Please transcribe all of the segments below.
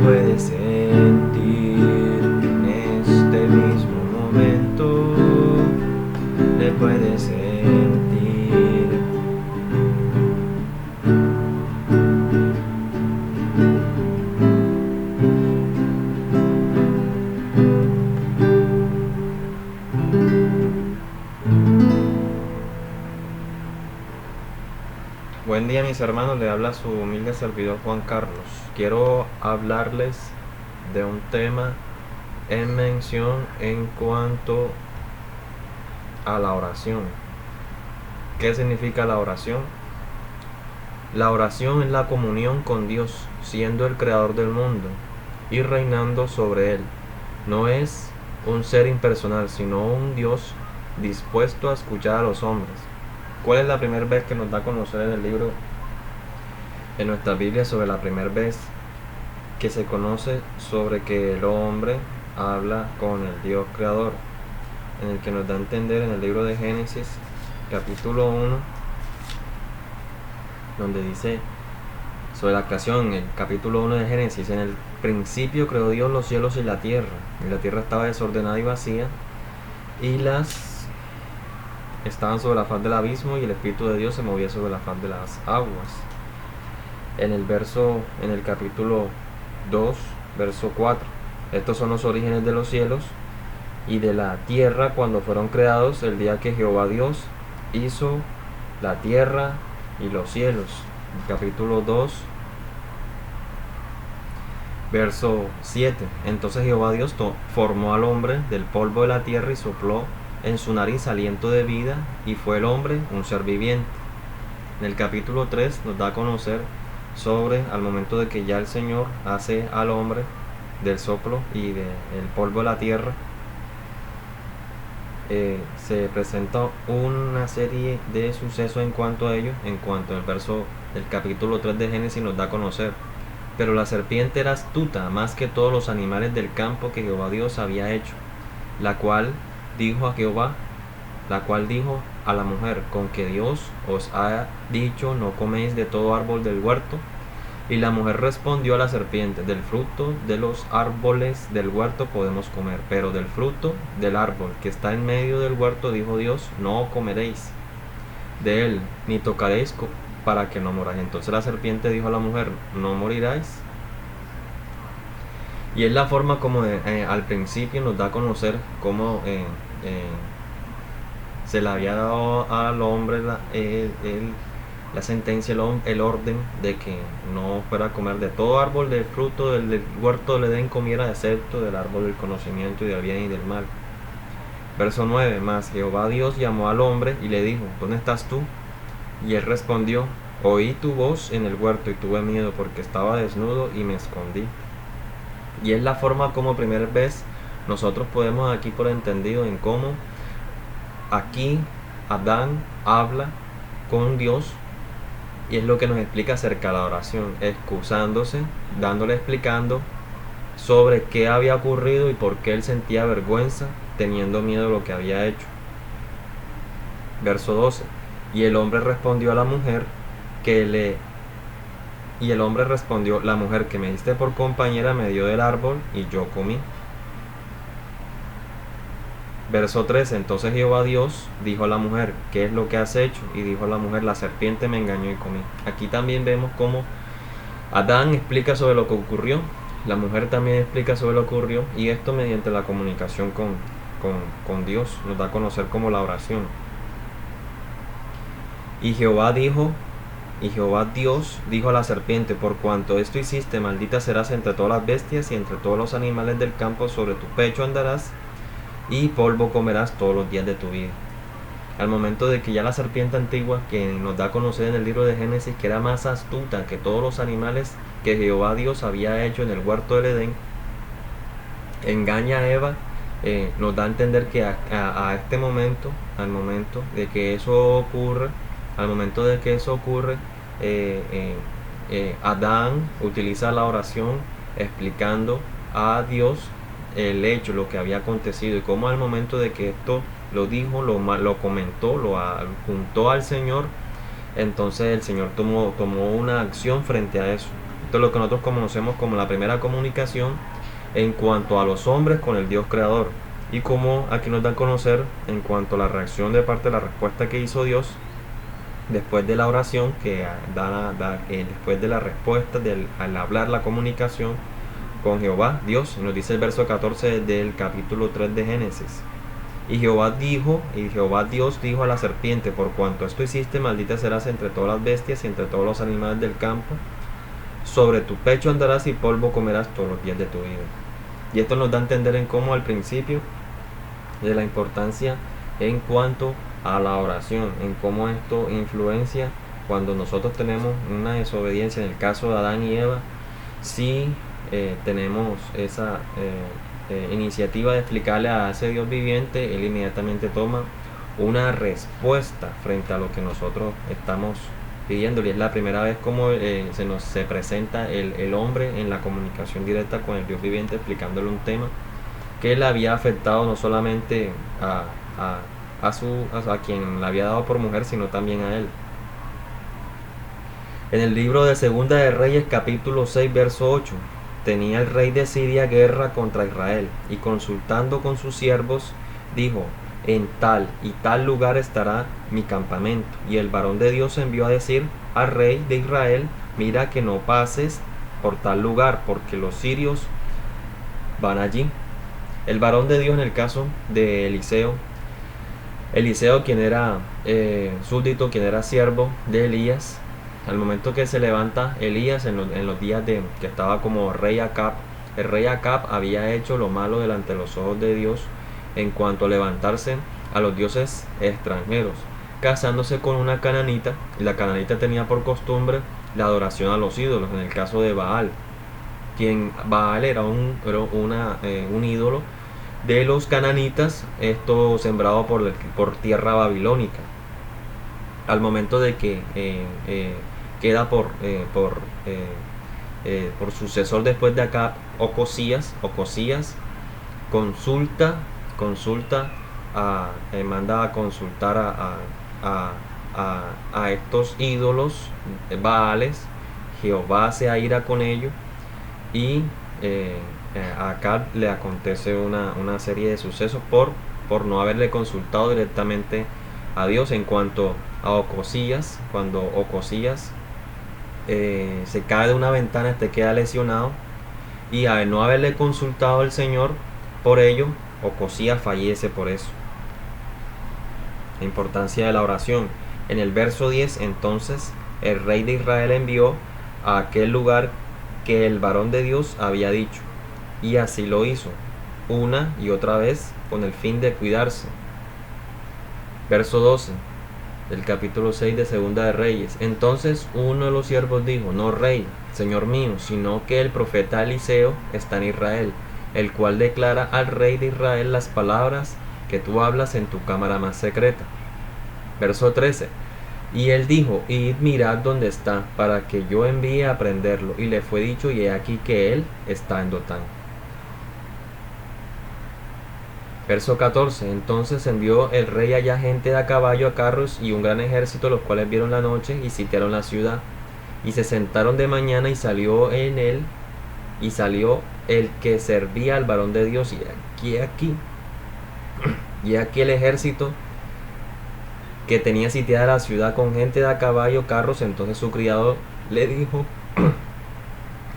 puedes sentir en este mismo momento, le puedes sentir. Buen día, mis hermanos, le habla su humilde servidor Juan Carlos. Quiero hablarles de un tema en mención en cuanto a la oración. ¿Qué significa la oración? La oración es la comunión con Dios, siendo el creador del mundo y reinando sobre él. No es un ser impersonal, sino un Dios dispuesto a escuchar a los hombres. ¿Cuál es la primera vez que nos da a conocer en el libro, en nuestra Biblia, sobre la primera vez que se conoce sobre que el hombre habla con el Dios creador? En el que nos da a entender en el libro de Génesis, capítulo 1, donde dice sobre la creación, en el capítulo 1 de Génesis: en el principio creó Dios los cielos y la tierra estaba desordenada y vacía, y las estaban sobre la faz del abismo, y el Espíritu de Dios se movía sobre la faz de las aguas. En el capítulo 2, verso 4, estos son los orígenes de los cielos y de la tierra cuando fueron creados, el día que Jehová Dios hizo la tierra y los cielos. Capítulo 2, verso 7, entonces Jehová Dios formó al hombre del polvo de la tierra y sopló en su nariz aliento de vida, y fue el hombre un ser viviente. En el capítulo 3 nos da a conocer sobre al momento de que ya el Señor hace al hombre del soplo y del polvo de la tierra. Se presenta una serie de sucesos en cuanto a ello, en cuanto al verso del capítulo 3 de Génesis nos da a conocer: pero la serpiente era astuta más que todos los animales del campo que Jehová Dios había hecho, la cual dijo a la mujer: con que Dios os ha dicho, no coméis de todo árbol del huerto. Y la mujer respondió a la serpiente: del fruto de los árboles del huerto podemos comer, pero del fruto del árbol que está en medio del huerto, dijo Dios, no comeréis de él, ni tocaréis para que no moráis. Entonces la serpiente dijo a la mujer: no moriráis. Y es la forma como al principio nos da a conocer cómo se le había dado al hombre la sentencia, el orden de que no fuera a comer de todo árbol del fruto del huerto del Edén comiera, excepto del árbol del conocimiento y del bien y del mal. Verso 9, mas Jehová Dios llamó al hombre y le dijo: ¿dónde estás tú? Y él respondió: oí tu voz en el huerto y tuve miedo porque estaba desnudo y me escondí. Y es la forma como primera vez nosotros podemos aquí por entendido en cómo aquí Adán habla con Dios, y es lo que nos explica acerca de la oración, excusándose, explicando sobre qué había ocurrido y por qué él sentía vergüenza, teniendo miedo de lo que había hecho. Verso 12, y el hombre respondió: la mujer que me diste por compañera me dio del árbol y yo comí. Verso 13, entonces Jehová Dios dijo a la mujer: ¿qué es lo que has hecho? Y dijo la mujer: la serpiente me engañó y comí. Aquí también vemos cómo Adán explica sobre lo que ocurrió, la mujer también explica sobre lo que ocurrió, y esto mediante la comunicación con Dios, nos da a conocer como la oración. Y Jehová Dios dijo a la serpiente: por cuanto esto hiciste, maldita serás entre todas las bestias y entre todos los animales del campo, sobre tu pecho andarás y polvo comerás todos los días de tu vida. Al momento de que ya la serpiente antigua, que nos da a conocer en el libro de Génesis que era más astuta que todos los animales que Jehová Dios había hecho en el huerto del Edén, engaña a Eva, nos da a entender que a este momento, al momento de que eso ocurre, Adán utiliza la oración explicando a Dios el hecho, lo que había acontecido, y cómo al momento de que esto lo dijo, lo comentó, lo apuntó al Señor, entonces el Señor tomó una acción frente a eso. Esto es lo que nosotros conocemos como la primera comunicación en cuanto a los hombres con el Dios creador. Y como aquí nos da a conocer en cuanto a la reacción de parte de la respuesta que hizo Dios después de la oración, que después de la respuesta, al hablar la comunicación con Jehová, Dios, nos dice el verso 14 del capítulo 3 de Génesis. Y Jehová Dios dijo a la serpiente: por cuanto esto hiciste, maldita serás entre todas las bestias y entre todos los animales del campo. Sobre tu pecho andarás y polvo comerás todos los días de tu vida. Y esto nos da a entender en cómo al principio de la importancia en cuanto a la oración, en cómo esto influencia cuando nosotros tenemos una desobediencia. En el caso de Adán y Eva, si tenemos esa iniciativa de explicarle a ese Dios viviente, él inmediatamente toma una respuesta frente a lo que nosotros estamos pidiéndole. Es la primera vez como se presenta el hombre en la comunicación directa con el Dios viviente, explicándole un tema que le había afectado no solamente a quien la había dado por mujer, sino también a él. En el libro de Segunda de Reyes, capítulo 6, verso 8, tenía el rey de Siria guerra contra Israel, y consultando con sus siervos, dijo: en tal y tal lugar estará mi campamento. Y el varón de Dios envió a decir al rey de Israel: mira que no pases por tal lugar, porque los sirios van allí. El varón de Dios, en el caso de Eliseo, quien era súbdito, quien era siervo de Elías, al momento que se levanta Elías en los días que estaba como rey Acab, el rey Acab había hecho lo malo delante de los ojos de Dios en cuanto a levantarse a los dioses extranjeros, casándose con una cananita, y la cananita tenía por costumbre la adoración a los ídolos. En el caso de Baal, Baal era un ídolo de los cananitas, esto sembrado por tierra babilónica. Al momento de que queda por sucesor después de acá Ocosías manda a consultar a estos ídolos Baales. Jehová se aira con ellos, y a Acab le acontece una serie de sucesos por no haberle consultado directamente a Dios. En cuanto a Ocosías, cuando Ocosías se cae de una ventana, queda lesionado, y al no haberle consultado al Señor por ello, Ocosías fallece por eso. La importancia de la oración. En el verso 10, entonces el rey de Israel envió a aquel lugar que el varón de Dios había dicho, y así lo hizo una y otra vez con el fin de cuidarse. Verso 12 del capítulo 6 de Segunda de Reyes. Entonces uno de los siervos dijo: no, rey, señor mío, sino que el profeta Eliseo está en Israel, el cual declara al rey de Israel las palabras que tú hablas en tu cámara más secreta. Verso 13. Y él dijo: id, mirad dónde está, para que yo envíe a prenderlo. Y le fue dicho, y he aquí que él está en Dotán. Verso 14. Entonces envió el rey allá gente de a caballo, a carros y un gran ejército, los cuales vieron la noche y sitiaron la ciudad. Y se sentaron de mañana, y salió el que servía al varón de Dios. Y aquí el ejército que tenía sitiada la ciudad con gente de a caballo, carros. Entonces su criado le dijo: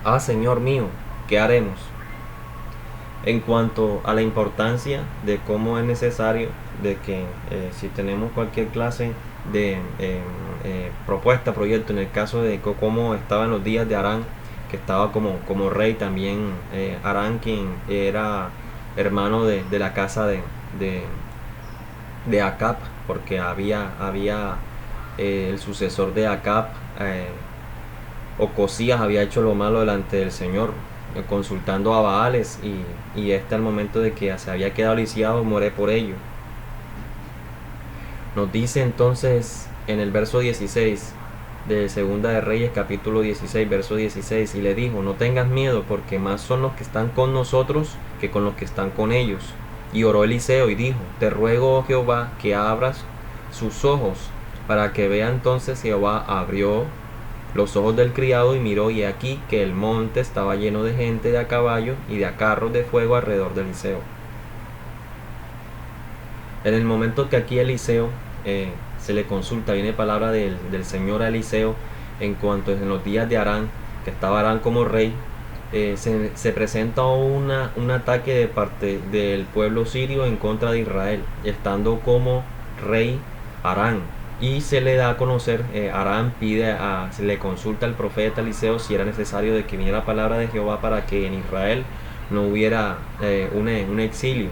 ah, señor mío, ¿qué haremos? En cuanto a la importancia de cómo es necesario de que si tenemos cualquier clase de propuesta, proyecto, en el caso de cómo estaba en los días de Arán, que estaba como rey también, Arán, quien era hermano de la casa de Acab, porque había el sucesor de Acab, Ocosías, había hecho lo malo delante del Señor, consultando a Baales, y al momento de que se había quedado lisiado, muere por ello. Nos dice entonces en el verso 16 de Segunda de Reyes, capítulo 16, verso 16: y le dijo: no tengas miedo, porque más son los que están con nosotros que con los que están con ellos. Y oró Eliseo y dijo: te ruego, oh Jehová, que abras sus ojos para que vea. Entonces Jehová abrió los ojos del criado y miró, y aquí que el monte estaba lleno de gente de a caballo y de a carros de fuego alrededor de Eliseo. En el momento que aquí Eliseo se le consulta, viene palabra del Señor a Eliseo en cuanto en los días de Arán, que estaba Arán como rey, se presenta un ataque de parte del pueblo sirio en contra de Israel, estando como rey Arán. Y se le da a conocer, Arán se le consulta al profeta Eliseo si era necesario de que viniera la palabra de Jehová para que en Israel no hubiera un exilio.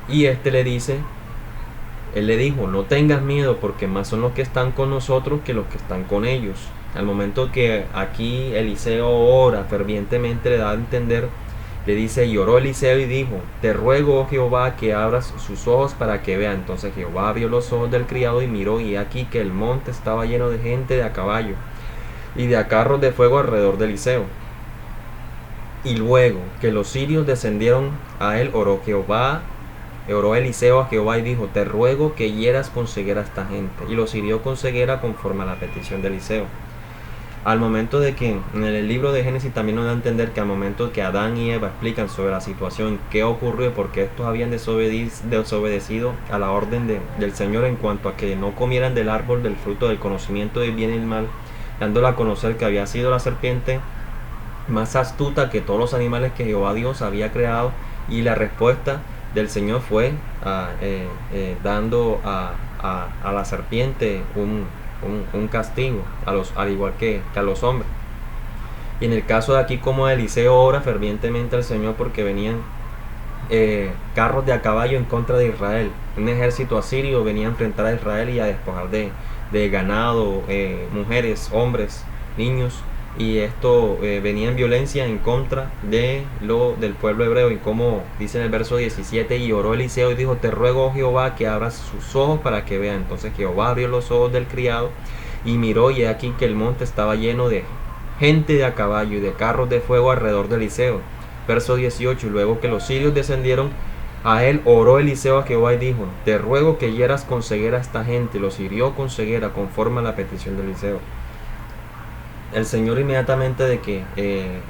Y él le dijo, no tengas miedo, porque más son los que están con nosotros que los que están con ellos. Al momento que aquí Eliseo ora fervientemente, le da a entender, le dice, y oró Eliseo y dijo, te ruego, oh Jehová, que abras sus ojos para que vea. Entonces Jehová abrió los ojos del criado y miró, y aquí que el monte estaba lleno de gente de a caballo y de a carros de fuego alrededor de Eliseo. Y luego que los sirios descendieron a él, oró Eliseo a Jehová y dijo, te ruego que hieras con ceguera a esta gente. Y los hirió con ceguera conforme a la petición de Eliseo. Al momento de que en el libro de Génesis también nos da a entender que al momento que Adán y Eva explican sobre la situación, qué ocurrió y por qué estos habían desobedecido a la orden del Señor en cuanto a que no comieran del árbol del fruto del conocimiento del bien y el mal, dándole a conocer que había sido la serpiente más astuta que todos los animales que Jehová Dios había creado, y la respuesta del Señor fue dando a la serpiente un castigo, al igual que a los hombres. Y en el caso de aquí, como Eliseo ora fervientemente al Señor porque venían carros de a caballo en contra de Israel, un ejército asirio venía a enfrentar a Israel y a despojar de ganado, mujeres, hombres, niños, y esto venía en violencia en contra del pueblo hebreo. Y como dice en el verso 17, y oró Eliseo y dijo, te ruego, oh Jehová, que abras sus ojos para que vean. Entonces Jehová abrió los ojos del criado y miró, y aquí que el monte estaba lleno de gente de a caballo y de carros de fuego alrededor de Eliseo. Verso 18, y luego que los sirios descendieron a él, oró Eliseo a Jehová y dijo, te ruego que hieras con ceguera a esta gente. Y los hirió con ceguera conforme a la petición de Eliseo. El Señor inmediatamente de que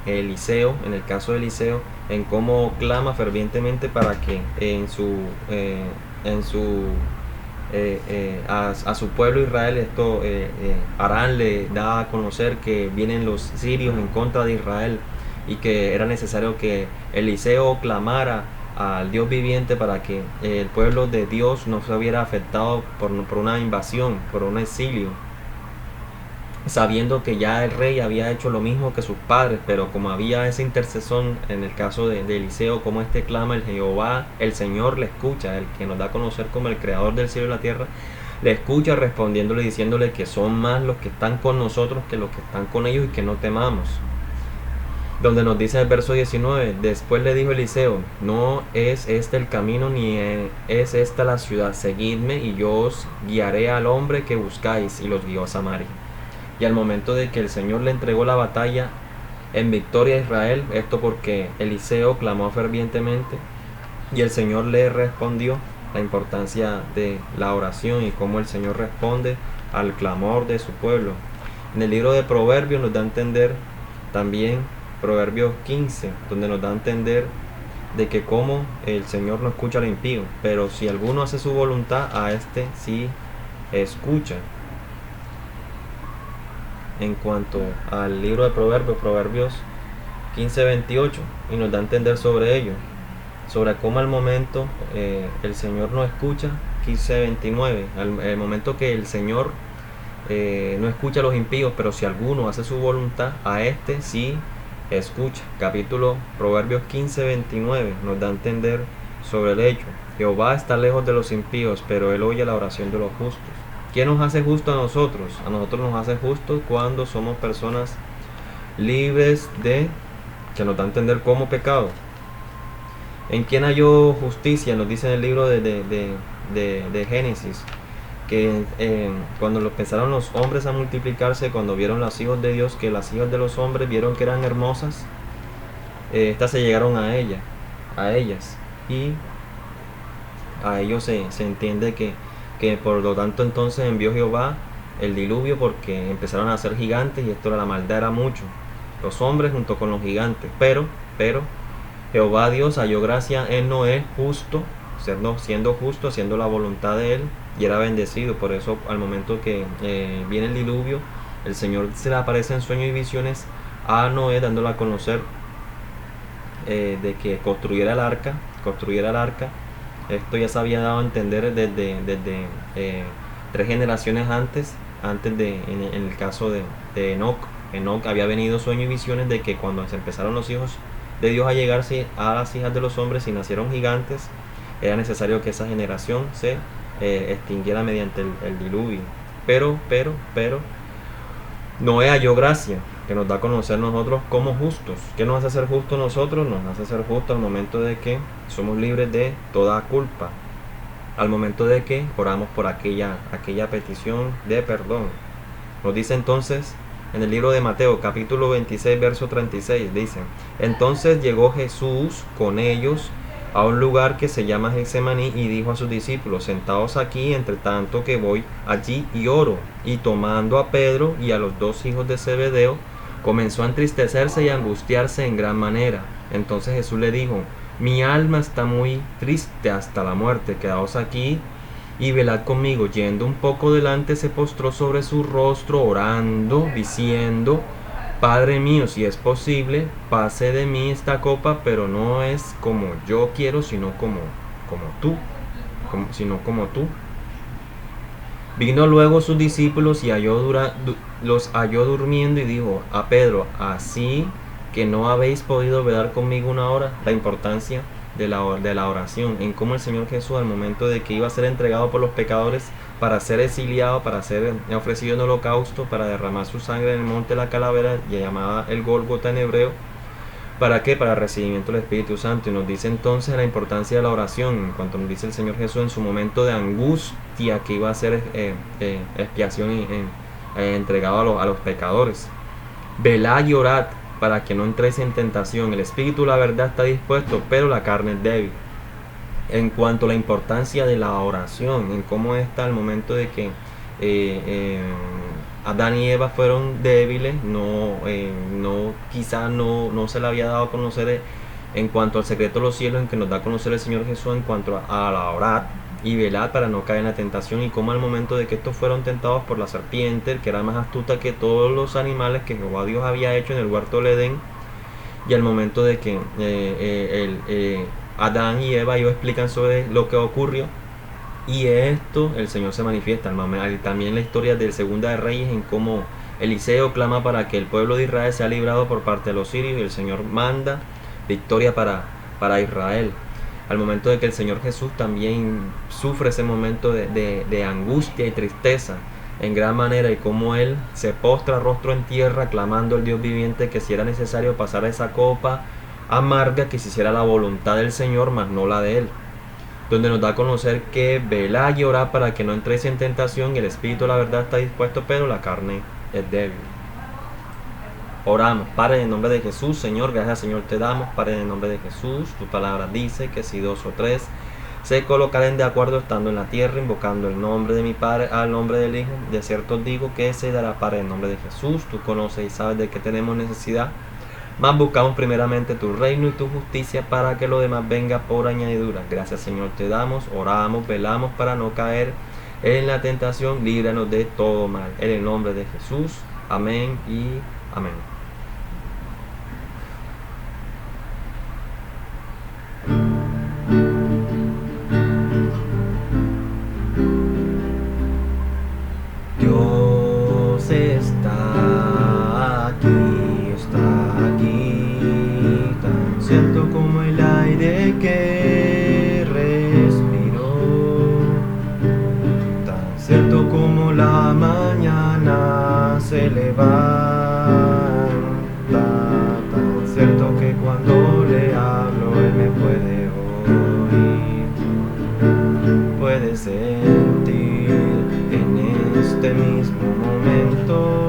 Eliseo, en el caso de Eliseo, en cómo clama fervientemente para que a su pueblo Israel, Arán le da a conocer que vienen los sirios en contra de Israel y que era necesario que Eliseo clamara al Dios viviente para que el pueblo de Dios no se hubiera afectado por una invasión, por un exilio, sabiendo que ya el rey había hecho lo mismo que sus padres. Pero como había esa intercesión en el caso de Eliseo, como clama, el Jehová, el Señor le escucha, el que nos da a conocer como el creador del cielo y la tierra, le escucha respondiéndole, diciéndole que son más los que están con nosotros que los que están con ellos, y que no temamos. Donde nos dice el verso 19, después le dijo Eliseo, no es este el camino, ni es esta la ciudad, seguidme y yo os guiaré al hombre que buscáis. Y los guió a Samaria. Y al momento de que el Señor le entregó la batalla en victoria a Israel, esto porque Eliseo clamó fervientemente y el Señor le respondió. La importancia de la oración y cómo el Señor responde al clamor de su pueblo. En el libro de Proverbios nos da a entender también, Proverbios 15, donde nos da a entender de que como el Señor no escucha al impío, pero si alguno hace su voluntad, a este sí escucha. En cuanto al libro de Proverbios 15:28, y nos da a entender sobre ello, sobre cómo al momento el Señor no escucha. 15:29, al momento que el Señor no escucha a los impíos, pero si alguno hace su voluntad, a este sí escucha. Proverbios 15:29 nos da a entender sobre el hecho. Jehová está lejos de los impíos, pero él oye la oración de los justos. ¿Qué nos hace justo a nosotros? A nosotros nos hace justo cuando somos personas libres que nos da a entender como pecado. ¿En quién halló justicia? Nos dice en el libro de Génesis, que cuando empezaron los hombres a multiplicarse, cuando vieron los hijos de Dios, que las hijas de los hombres vieron que eran hermosas, estas se llegaron a ellas, y a ellos se entiende que por lo tanto entonces envió Jehová el diluvio porque empezaron a ser gigantes y esto, la maldad era mucho, los hombres junto con los gigantes, pero Jehová Dios halló gracia en Noé justo, siendo justo, haciendo la voluntad de él, y era bendecido. Por eso al momento que viene el diluvio, el Señor se le aparece en sueños y visiones a Noé, dándole a conocer de que construyera el arca. Esto ya se había dado a entender desde 3 generaciones antes en el caso de Enoc. Enoc había venido sueños y visiones de que cuando se empezaron los hijos de Dios a llegarse a las hijas de los hombres y nacieron gigantes, era necesario que esa generación se extinguiera mediante el diluvio. Pero Noé halló gracia, que nos da a conocer nosotros como justos. ¿Qué nos hace ser justos nosotros? Nos hace ser justos al momento de que somos libres de toda culpa, al momento de que oramos por aquella petición de perdón. Nos dice entonces en el libro de Mateo capítulo 26 verso 36, dice: entonces llegó Jesús con ellos a un lugar que se llama Getsemaní y dijo a sus discípulos: sentaos aquí entre tanto que voy allí y oro. Y tomando a Pedro y a los 2 hijos de Zebedeo, comenzó a entristecerse y a angustiarse en gran manera. Entonces Jesús le dijo: mi alma está muy triste hasta la muerte, quedaos aquí y velad conmigo. Yendo un poco delante, se postró sobre su rostro, orando, diciendo: Padre mío, si es posible, pase de mí esta copa, pero no es como yo quiero, sino como tú. Vino luego sus discípulos y los halló durmiendo y dijo a Pedro: así que no habéis podido velar conmigo una hora. La importancia de la oración, en cómo el Señor Jesús, al momento de que iba a ser entregado por los pecadores para ser exiliado, para ser ofrecido en holocausto, para derramar su sangre en el monte de la calavera, llamada el Gólgota en hebreo, ¿para qué? Para el recibimiento del Espíritu Santo. Y nos dice entonces la importancia de la oración, en cuanto nos dice el Señor Jesús en su momento de angustia, que iba a ser expiación y entregado a los pecadores. Velad y orad para que no entréis en tentación. El espíritu, la verdad, está dispuesto, pero la carne es débil. En cuanto a la importancia de la oración, en cómo está el momento de que Adán y Eva fueron débiles, quizás no se le había dado a conocer en cuanto al secreto de los cielos, en que nos da a conocer el Señor Jesús en cuanto a la orar y velar para no caer en la tentación, y cómo al momento de que estos fueron tentados por la serpiente, que era más astuta que todos los animales que Jehová Dios había hecho en el huerto del Edén, y al momento de que Adán y Eva ellos explican sobre lo que ocurrió, y esto el Señor se manifiesta. También la historia de Segunda de Reyes, en cómo Eliseo clama para que el pueblo de Israel sea librado por parte de los sirios, y el Señor manda victoria para Israel. Al momento de que el Señor Jesús también sufre ese momento de angustia y tristeza en gran manera, y cómo Él se postra rostro en tierra clamando al Dios viviente que si era necesario pasar esa copa amarga, que se hiciera la voluntad del Señor, mas no la de Él. Donde nos da a conocer que velad y orad para que no entréis en tentación, y el espíritu la verdad está dispuesto, pero la carne es débil. Oramos. Padre, en el nombre de Jesús, Señor, gracias Señor te damos. Padre, en el nombre de Jesús, tu palabra dice que si 2 o 3 se colocaren de acuerdo estando en la tierra, invocando el nombre de mi Padre al nombre del Hijo, de cierto os digo que se dará. Padre, en el nombre de Jesús, tú conoces y sabes de que tenemos necesidad, mas buscamos primeramente tu reino y tu justicia, para que lo demás venga por añadidura. Gracias Señor te damos, oramos, velamos para no caer en la tentación, líbranos de todo mal. En el nombre de Jesús, amén y amén. Dios está aquí, tan cierto como el aire que respiro, tan cierto como la mañana se levanta, tan cierto que cuando le hablo Él me puede oír, puede sentir en este mismo momento